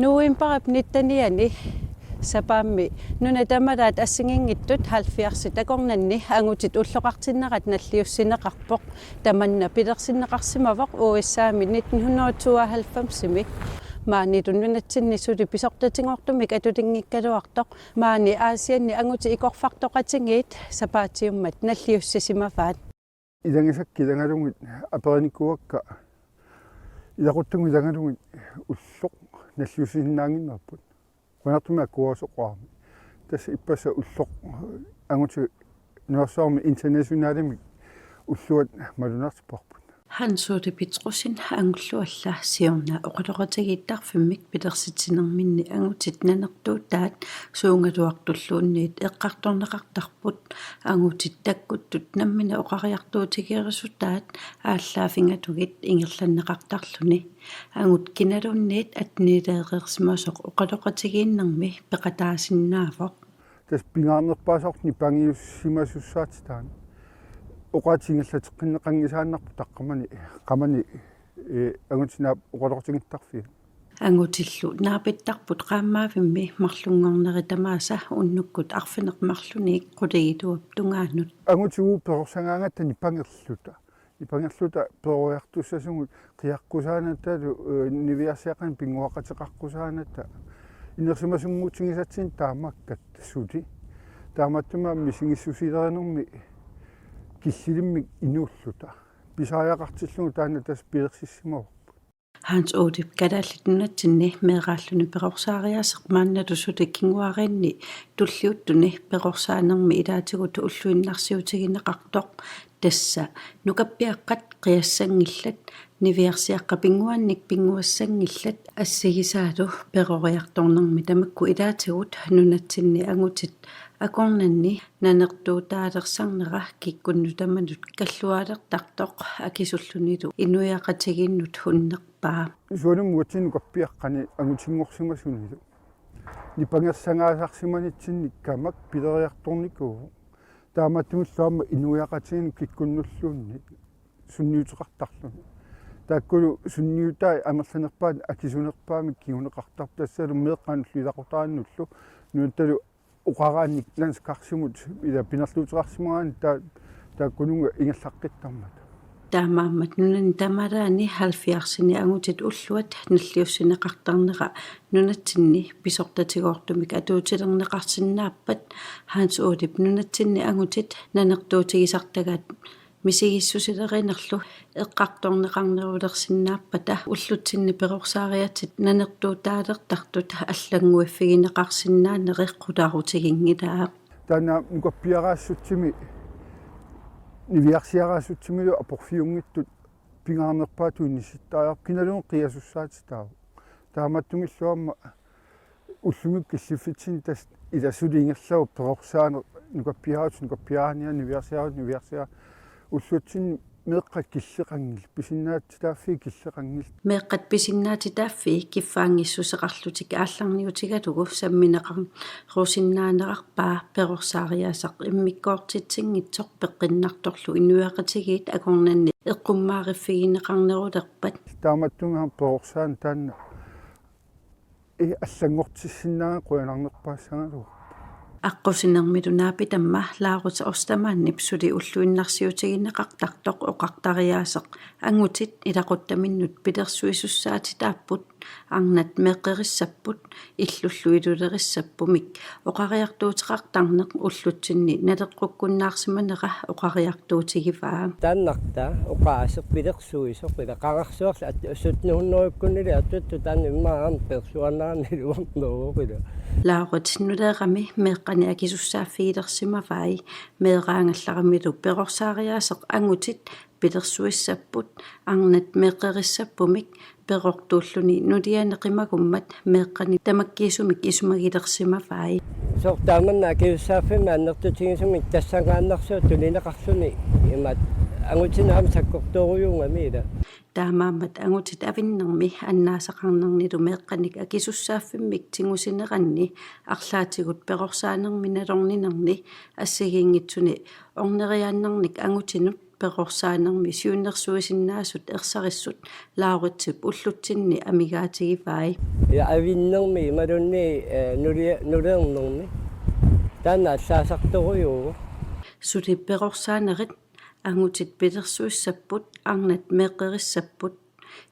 Nuimparap nittaniani sapammi nuna tamadaat assingingittut 70 takornanni angutit ulloqartinneqat nalliussineqarpoq tamanna pilersinneqarsimavaq uissaami 1992 maani tunnunatsinni suli pisortatingortumik atutinngikkaluartoq maani aasianni anguti ikorfartoqatingiit sapaatiummat nalliussisimafaat idangisakki idangalungit aperinikuakka ilaquttungu idangalungit ulloq nalliusinnaanginnerput qanartumi akkuasoqaarmi tassa ippassa ulloq anguti nuarsaarmi internationaalimik ulluat malunartiparput Hansuuti pitrusin angullualla siorna oqaloqatigiittarfimmik pilersitinerminni angutit nanertuutaat suungaluartulluunniit eqqartorneqartarput angutit takkuttut nammina oqariartuutigirisutaat ааллаафинgatugit ingерланнеқартарлүни ангут киналунниит атнилееқерсимасоқ оқалоқатигииннэрми пеқатаасиннаавоқ тас пингаарнерпаасоорни пангиуссимасуссаатитаан oqaatiingallateqqinneqangisaannarpu taqqamani angutiнаап oqaloqtigittарфи ангутиллу наапиттарпут qaammaavimmi марлунгорнери тамааса уннуккут арфинеқмарлуниик qulигитуап тунгааннут ангутигуу перорсангаангаттани ипангерлута перориартуссасугут қиаққусаанааттаалу нивиарсиаққан пингуақатеқарқусаанаатта инерсимасунгуутсигисатсин таамаккат суути тааматтумаамми сигиссусилеринерми киссилиммик инууллута писааяқартиллугу таана тас пилерсиссимаварпу Hans Odip kadallitnunatsinni meeqaalluni peqorsaaриасеқ мааннатусути кингуаринни туллиуттуни пеқорсаанерми илаатигуту уллуиннарсиутигинеқартоқ тасса нукаппиаққат қиассангиллат нивиарсиаққа пингуанник пингуассангиллат ассигисаалу пеқориарторнерми тамакку илаатигут нунатсинни ангутит акорнанни нанертуутаалерсарнера киккунну таманут каллуаалертартоқ акисуллунилу инуяқатигиннут хуннерпаа суунум муутсин коппиаққани агутингорсимасунилу нипангерсангаасарсиманитсинни камак пилериарторникуу тааматтумиллаама инуяқатигин киккуннуллуунни сунниутеқартарлуни тааккулу сунниутаа амерланерпаат акисунерпаамик кигунеқартар тассалу меэққануллу илақутааннуллу нуунталу уқараанник ланскарсимут ила пинерлуутеқарсимагаани тааккунунга ингерлаққиттармат таамааммат нунани тамалаани 70-сини ангутит уллуат наллиуссинеқартарнера нунатсинни писортатигоортумик атуутилернеқарсинааппат Hans Odip нунатсинни ангутит нанертуутигисартагаат мисигиссусилеринерлу эққарторнеқарнерулерсинааппата уллутсинни перорсаариатит нанертуутаалертартут аллангуиффигинеқарсинаанериққутаарутигингилаа таана нукаппиараассутсими нивиарсиараасутсимилу апорфиунгиттут пингаарнерпаатуинниситтааяр киналуун қиасуссаатитаав тааматтумиллуамма уллумик киллиффитсин тас иласулиингерлау перорсаанер нукаппиараани нивиарсиаа уллутсин меэққат киллеқангил писиннаатитааффи киллеқангил меэққат писиннаатитааффи киффаангиссусеқарлутик аалларниутигалугу самминеқар русиннаанеқарпаа перорсаариасақ иммиккоортитсингитсоқ пеққиннарторлу инуяқатигиит акорнанни эққуммаариффигинеқарнерулерпат тааматтунгаан перорсаан таанна аллангортиссиннаага қуянарнерпаассагалуга аққусинермилу наапитамма лаарут орстамааннип сули уллуиннарсиутигинеқартартоқ оқартариаасеқ ангутит илақуттаминнут пилерсуисуссаатитааппут арнат меққериссаппут иллуллуилулериссаппумик оқариартуутеқартарнеқ уллутсинни налеққуккуннаарсиманера оқариартуутигиваа тааннарта оқаасеқ пилерсуисоқ илақарарсуарла ассутнууннеруккуннили аттутту таанна иммаарам персуанаарнилуарнерууқила лаарут нулеерами меққани акисуссааффигилерсимаваи меэраангалларамилу перорсаариаасеқ ангутит пилерсуиссаппут арнат меққериссаппумик перортууллуни нулианеқимагуммат меққани тамаккиисумик исумагилерсимаваи сортааманна акиуссааффими аннертутигисумик тассангааннарсуут тулинеқарлуни имат ангутинаам саккорторуюнгамиила таамааммат ангутит авиннерми аннаасақарнернилу меққаник акисуссааффиммик тингусинеранни арлаатигут перорсаанерми налорнинерни ассигиингитсуни орнериааннерник ангутинут peqorsaanarmi siunnersuisinnaasut ersarisut laaritsip ullutsinni amigaatigivaai ja avinnermi imalunni nuleernermi taanna allaasaartorujuugu suli peqorsaanerit angutit pitersuissapput arnat meeqqerissapput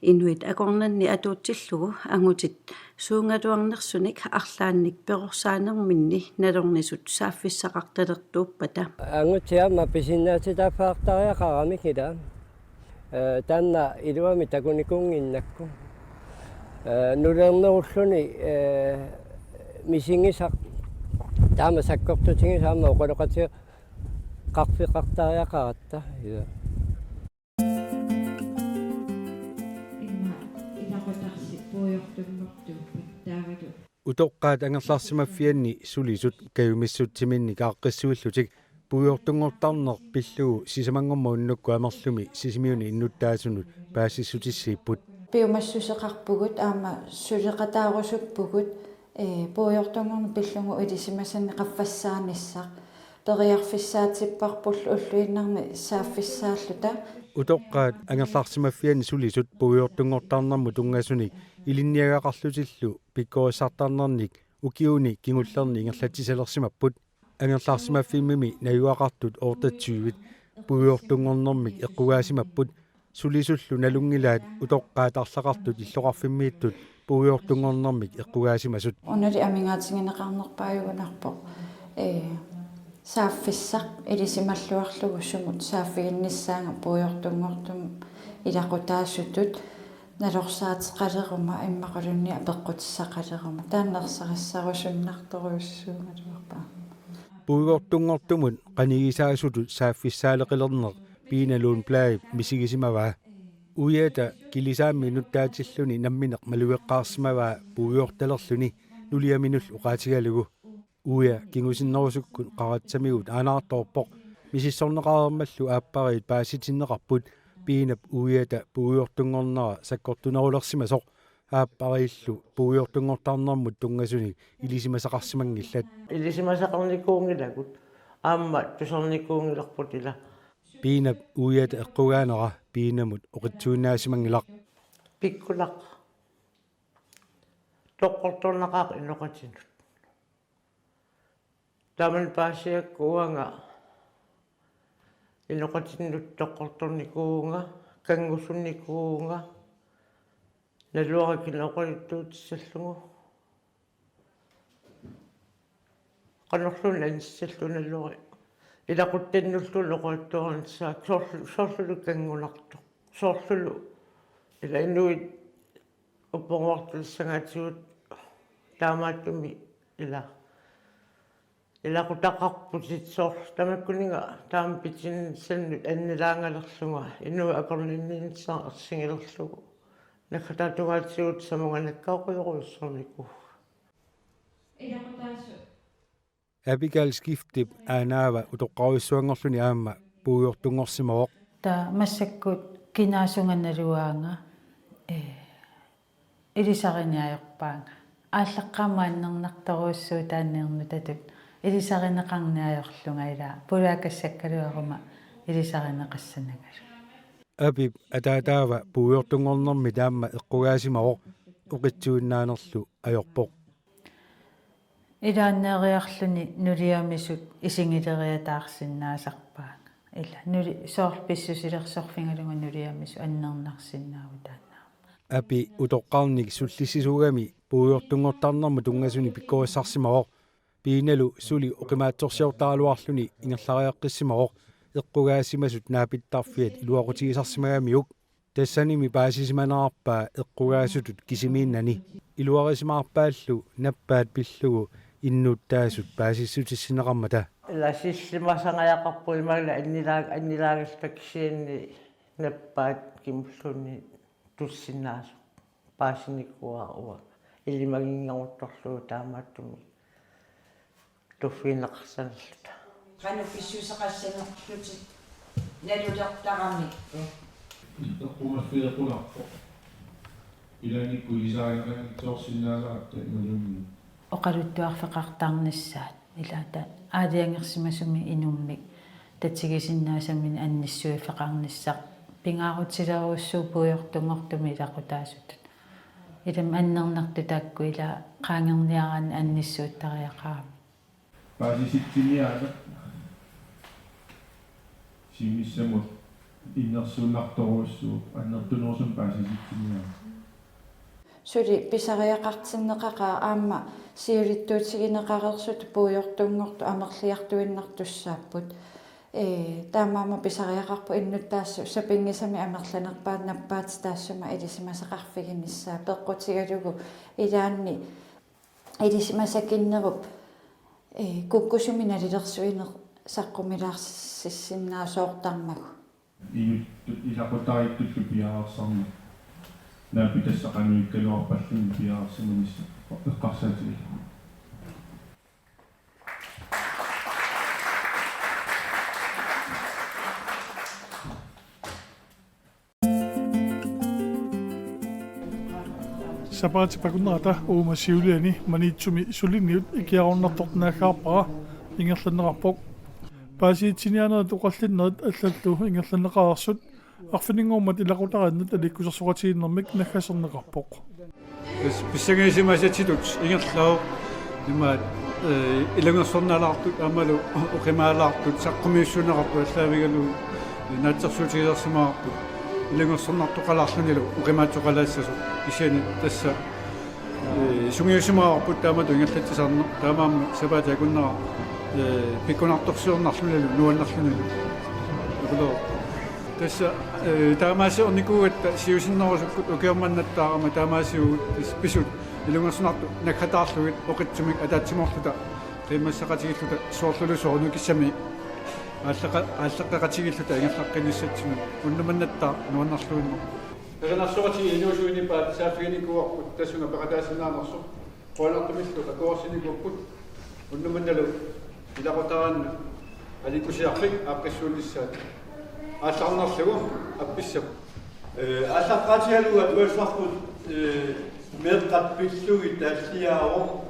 inuit akornanni atuutsillugu angutit suungaluarnersunik arlaannik peqorsaanerminni nalornisut saaffissaqartalertuuppata angutiama pisinnaatitaafaartariaqaramik ila taanna iluami takunikunginnakku nuleernerulluni misingisaq taama sakkortutigisaama oqaloqati qarfiqartariaqaratta ila utoqqaat angerlarsimaffianni sulisut kayumissuttiminni kaaqqissuillutik puuyortungortarner pillugu sisamangorma unnukku amerlumi sisimiuni innuttaasunut paassissutissiipput piumassuseqarpugut aama suleqataarusukpugut puuyortungorna pillungu ilisimasanni qaffassaanissaq periarfissaatipparpullu ulluinnarmi saaffissaalluta utoqqaat angerlarsimaffianni sulisut puuyortungortarnermu tungasuni ilinniagaqarlutillu pikkoissartarnernik ukiuni kingullerni ingerlatisalersимаппут анерлаарсимаффиммими наюақартут оортатсуивит пуйортунгорнэрмик эққугаасимаппут сулисуллу налунгилаат утоққаатарлақартут иллоқарфиммииттут пуйортунгорнэрмик эққугаасимасут унали амингаатингинеқарнерпааюгунарпо сааффиссақ илисималлуарлугу сумут сааффигинниссаанга пуйортунгортум илақутаассутут налорсаатеқалерума иммақалунни апеққутиссақалерума тааннерсариссарусуннарторуйуссуунгалуарпаа пуйортунгортумут қанигисаасутут сааффиссаалеқилернер пииналуун плаи мисигисимаваа уята килисаамми нуттаатиллуни намминеқ малуеққаарсимаваа пуйорталерлуни нулиаминулл уқаатигалугу уя кингусиннерусуккут қаратсамигут аанаарторпоқ мисиссорнеқарермаллу ааппариит пааситиннеқарпут piinap uiata puuyortungornera sakkortunerulерсимасоқ ааппариллу puuyortungortarnermut tungasuni ilisimasaqarsimangillat илисимасақарникуунгилагут аама тусерникуунгиларпут ила piinap uiata eqqugaanera piinamut oqitsuunnaasimanngilaq пиккулақ тоққорторнақаақ инноқатинут таман паасиаккуанга инноқатиннут тоққорторникуунга кангусунникуунга налуаракилоқалиттуутиссаллугу qannerlun anissallunalluari ilaquttannullun oqaattuaransaak soorlulu kangunartuq soorlulu ila innuit upponguartulissangaatigut taamaattumi ilaqutaqarputit soor tamakkuninga taampitinissannut annilaangalerlunga innu akorninniinsaa ersingilerlugu nakataatugaatigut samunganakkaoquyuruissorniku Abigail skiftip aanaava utoqqaruissuangorluni aamma puuyortungorsimaroq ta massakkut kinaasungannaluaanga ilisariniajorpaanga ааллаққамааннернарторуссуу тааннерну татут илисаринеқарниajorlunga ила пулаакассаккалуарuma илисаринеқассанагалу Abib ataataava puuyortungornermi taamma eqqugaasimaroq uqitsuunnaanерлу ajorpoq илааннериарлүни нулиамисут исингилериатаарсиннаасарпаага ила нули соорписсусилерсорфингалуга нулиамису аннернарсиннааву таанаа Abi utoqqarnik sullissisuugami puuyortungortarnermu tungasuni pikkuassarsimaroq piinalu suli oqimaatsorsiortaaluarluni ingerlariaqqissimaroq eqqugaasimasut naapittarfiat iluaqutigisarsimagamiuk tassanimi paasisimanarpaa eqqugaasutut kisimiinnani iluarisimaarpaallu nappaat pillugu innuuttaasut paasissutissineqarmata иласиллимасангаяқарпу имагла аннилаагастаксиинни наппаат кимуллунни туссиннаасу паасиниккуаа илимагингорторлуу таамааттуми туффинеқарсаналлута qanu pissuusaqassanerlutit nalulерtaqarnikku иккумаффилеқуларпо иланикку илисаарингакторсиннаалаатта нулумми оқалуттуарфеқартаарнissaat илаата аалиангерсимасуми инуммик татигисиннаасаммин анниссуифеқарниссақ пингаарутсилеруссуу пуйортунгортуми илақутаасут илам аннернарту тааккуила qaangerniaraani анниссууттариақаами паасиситтиниаала симиссамут иннерсуунарторуссуу аннертунерсум паасиситтиниаала сули писариақартиннеқақаа аама сиулиттуутигинеқарерсут пуйортунгорту амерлиартуиннартуссааппут таамаама писариақарпу иннуттаассу сапингисами амерланерпаат наппаат таассума илисимасақарфигинниссаа пеққутигалугу илаанни илисимасакиннеруп куккусуми налилерсуинер саққумилаарсиссиннаасоортармагу илақутариттуллу пиаарсарма наапитассақануиккалуарпаллуни пиаарсиманисса эққарсаатили Sapaati pakunnaata uuma siuliani maniitsumi suliniut ikiarunartortinaaggaarpara ingerlannerarpoq paasiitsinianerat uqallinnerit allallu ingerlanneqaarsut arfininguummat ilaqutarinnat alikkusersuqatiinnermik naggaserneqarpoq писсагисимасатилут ингерлаа имаат илагерсорнаалаартут амалу оқимаалаартут саққумиуссунеқарту аллаавигалу наатсерсуутигерсимаарпут илагерсорнартоқалаарлунилу оқимаатсоқалаассасу исиани тасса сунгиусимаарпут таамату ингерлатсисаарне таамаама сапаати акуннера пиккунарторсуорнарлунилу нуаннарлунилу оқулоо тасса таамаасиорникуугатта сиусиннерусуккут укиорманнаттаарама таамаасиугут писут илунгерсунарту накхатаарлугит оқитсумик атаатсимоорлута қимассақатигиллута соорлулусоорну киссами аллаққақатигиллута ингерлаққиниссатсиму уннуманнаттаа нуаннарлуинно перенарсуати инуусуинипаат саафигиникуарпут тассунга пеқатаасинаанерсу қуалартумиллу акуарсиникуарпут уннуманналу илақутаранна аликусиарфик ааққиссуунissaат алларнерлугу апписсап аллаққатигалуга туассарпут меэққаппиллуги таллиааро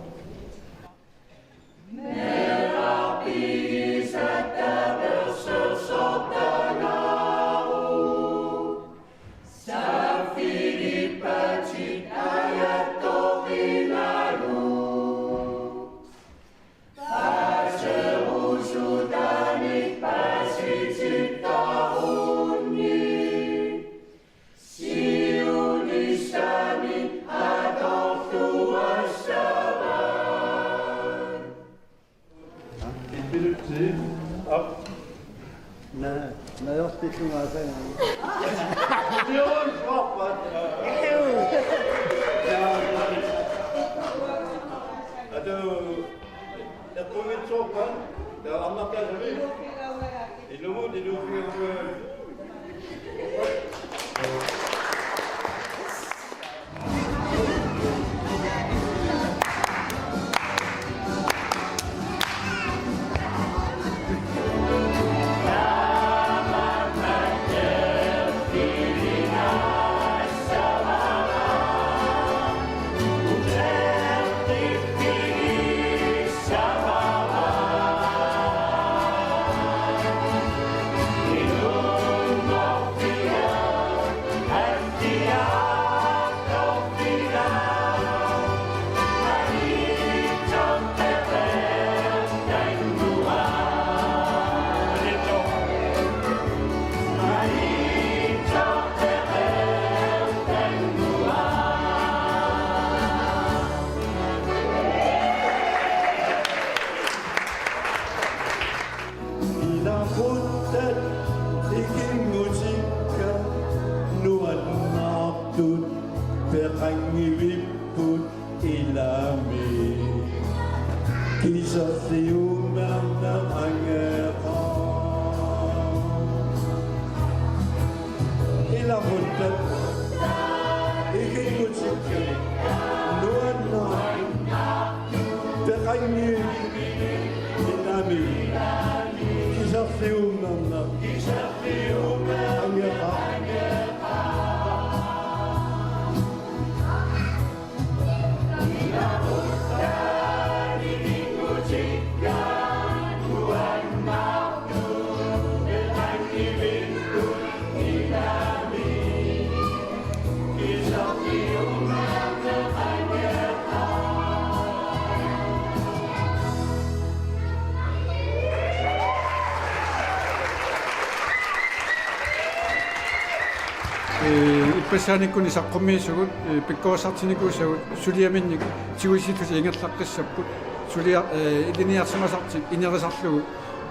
пассааниккуни саққуммиисугут пиккуассартиникуусагут сулиаминник тигуиситус ингерлаққиссаппут сулиа илиниарсимасартик инерисарлугу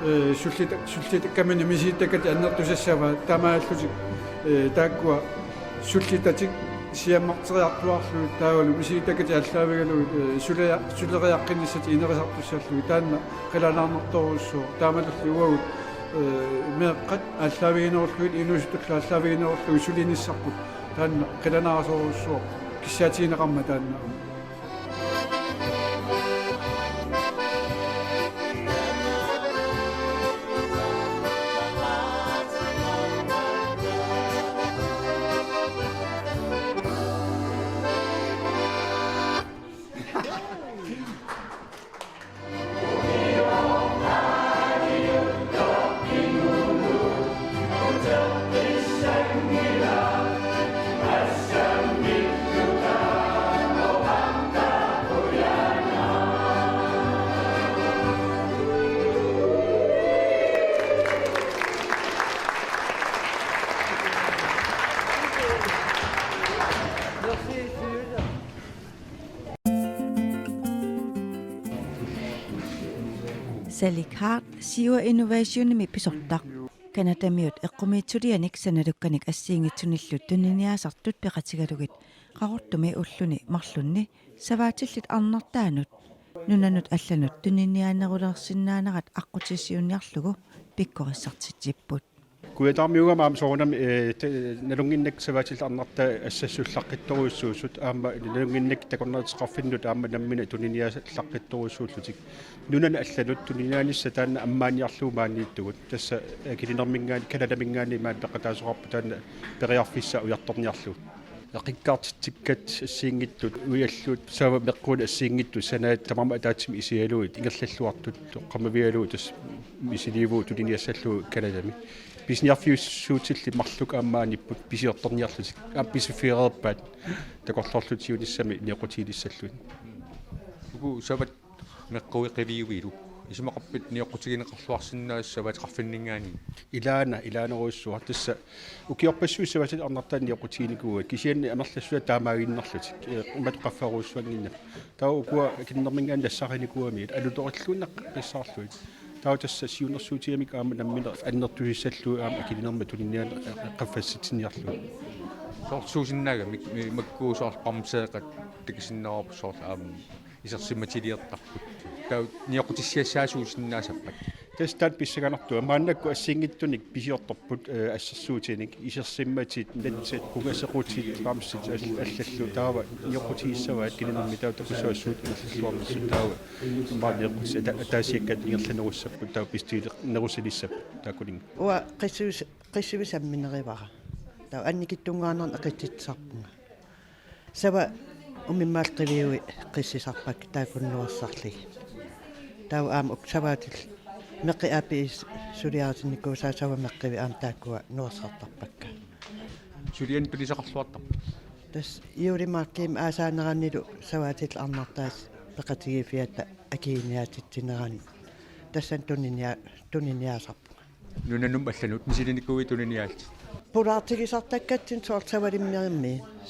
суллитаккамини мисииттакати аннертусассава тамааллутик тааккуа суллитатик сиаммартериартуарлу таавалу мисииттакати аллаавигалу сулериаққинниссати инерисартуссааллуги таанна қиланаарнерторуссуу таамалулли уагут меэққат аллаавигинеруllуит инусутулла аллаавигинеруllуги сулиниссарпут таанна қиланаарсоруссуу киссаатигинеқарма таанна Salik Hart siwa innovationimi pisortaq kanatamiut eqqumiitsulianik sanalukkanik assiingitsunillut tuniniaasartut peqatigalugit qaqortumi ulluni marlunni savaatillit arnertaanut nunanut allanut tuniniaanerulersinnaanarat aqqutissiunniarlugu pikkorissartittipput kuitarmiuga maam soonam nalunginnak savaatil arnerta assassullaqqittoruissuusut aamma nalunginnak takornertisqarfinnut aamma nammina tuniniaasallaqqittoruissuullutik nunan allanut tuniniaanissa taanna ammaaniarluumaaniittugut tassa kilinermingaani kanadamingaani maanpeqataasuqarpu taanna periarfissa ujartorniarlu aqikkaartittikkat assiingitlut uialluut saava meqquuna assiingittu sanaat tamama ataatsimi isialuit ingerlalluartut qamavialuut tas misiliivuu tuniniassallu kanadami bisniarfiussuutilli marluk aammaanipput pisiortorniarlutik appisifiireerpaat takorlorlutiunissami niqutiilissallut ugu savat meqquiqiliuilu ismaqappit niqutigineqarluarsinnaassava qarfinningaani ilaaneruissuar tassa ukiorpassuusavatit arnertaan niqutiinikuuga kisianni amerlassua taamaaginnerlutik umat qaffaruussuanginna taa ukua kinnermingaan lassaqinikuami alutorilluunaq qissaarluit taa tassa siunersuutiamik aama namminer annertusissallu aama kilinerma tuninniaan qaffassitsinniarlu sorsuusinnaaga makkuusoor qamseeqat tikisinnerorpussoor aama isерсиматилиертарпут таа ниоқутиссиассаасуусиннаасаппат тестат писсаганартуа мааннакку ассингиттуник писиорторпут ассерсуутиник исерсимматит натсит кугасеқутит рамсит аллаллу таава ниоқутииссаваат кининерми таа такусуассуут аллаллуарнерсут таава маанниоқутис таасиаккат ингерланеруссаппут таа пистиилеқ нерусилиссап таакулинг уа қиссуисамминеривара таа анникиттунгаанерн ақиттитсарпунга сава умиммаалқивиуи қиссисарпак таакуннуассарлиги таа аам уктаваатил меқиапи сулиаатинникуусаа сава меққиви аам тааккуа нуассартарпакка сулиан пилисақарлуартар тас иулимааккиим аасаанераннилу саваатил арнартаас пеқатигифиата акииниаатитсинерани тассан туниниаасарпу нунанум алланут мисилиникуи туниниаалти пулаартигисартаккатсин соор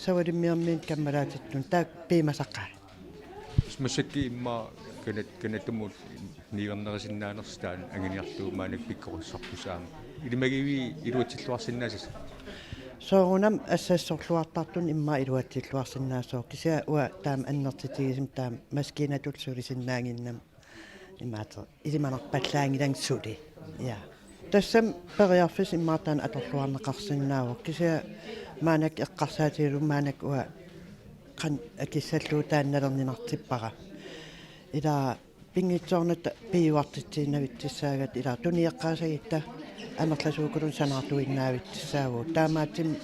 савалиммиермиин каммалаатиттун таак пимасаққаа смасакки имма канатумут ниернерисиннаанерстаан ангиниарлуумаанак пиккориссарпусаама илимагиви илуатсиллуарсиннаасас соорунам ассассорлуартартун имма илуатсиллуарсиннаасоо кися уа таам аннертитигисим таам маскинатулсулисиннаангиннам имаатер илиманерпаллаангилан сули я тассам периарфис иммаатаан аторлуарнеқарсиннааву кися маанак эққарсаатигалу маанак уа қан акиссаллуу таанналернинартиппара ила пингитсоорнат пиуартитсиинавитсаагат ила туниеққаасагитта амерласуукулун санаартуиннаавитсаагу таамаатим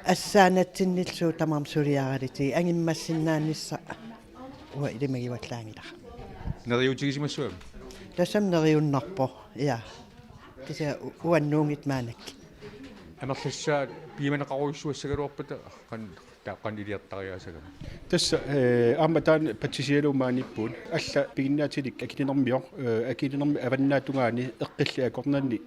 ассаанатсинниллуу тамарм сулиаралити ангиммассиннааннисса уа илимагиваллаангила нериутигисимассуа тассам нериуннарпо я кися уаннуунгит маанак амерлассаа пиманеқаруйссуассагалуарпата қан тааққанилиартариасагам тасса ааматаан патсисиалуумааниппуут алла пигиннаатилик акининэрмиор акининэрми аваннаатунгаани эққилли акорнанни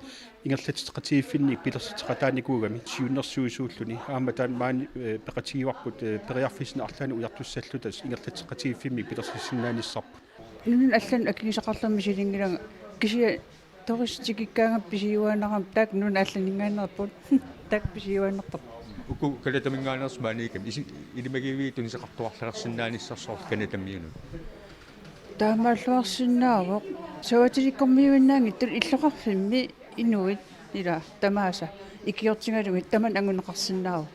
ингерлатиқатигиффинник пилерситеқатааникуугами сиуннэрсуисууллуни ааматаан маани пеқатигиварпут периарфисна арлаани уяртуссаллутас ингерлатиқатигиффиммик пилерсиссиннааниссарпут нунун аллан акинисақарлэрми силингилага кисия тористикиккаангап писиуаанарам таак нун алланингаанерпут таак писиуаанерпап уку калатамингаанерс maanikam илимагиви тунисеқартуарлалерсиннааниссарсоор канатамиуну таамааллуарсинаавоқ саватиликкормиуиннаанги тул иллоқарфимми инуит ила тамааса икиортингалуми таман ангунеқарсинаавоқ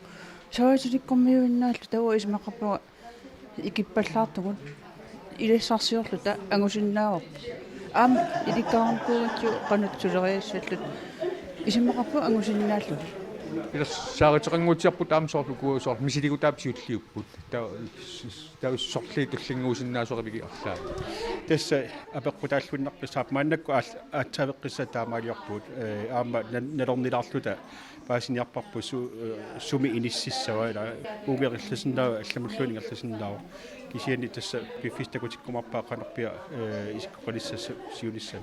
саватиликкормиуиннааллу тава исмақарпуга икиппаллаартугут илиссарсиорлута ангусиннаавоқ ам иликкаарпугатсу qanutsuleриассаллут исмақарпу ангусиннааллу ила сааритеқангуутиарпут аамсоорлу куусоор мисилигутаапсиуллиуппут таа сорли туллингуусиннаасоривиги арлаа тасса апеққутааллуннарписаап мааннакку аатсавеққисса таамаалиорпут аама налернилаарлута паасиниарпарпу суми иниссиссава ила угерилласиннаа алламуллунингерласиннаа кисиани тасса пиффистакутиккумарпаа қанерпиа исиккоқалиссас сиунissan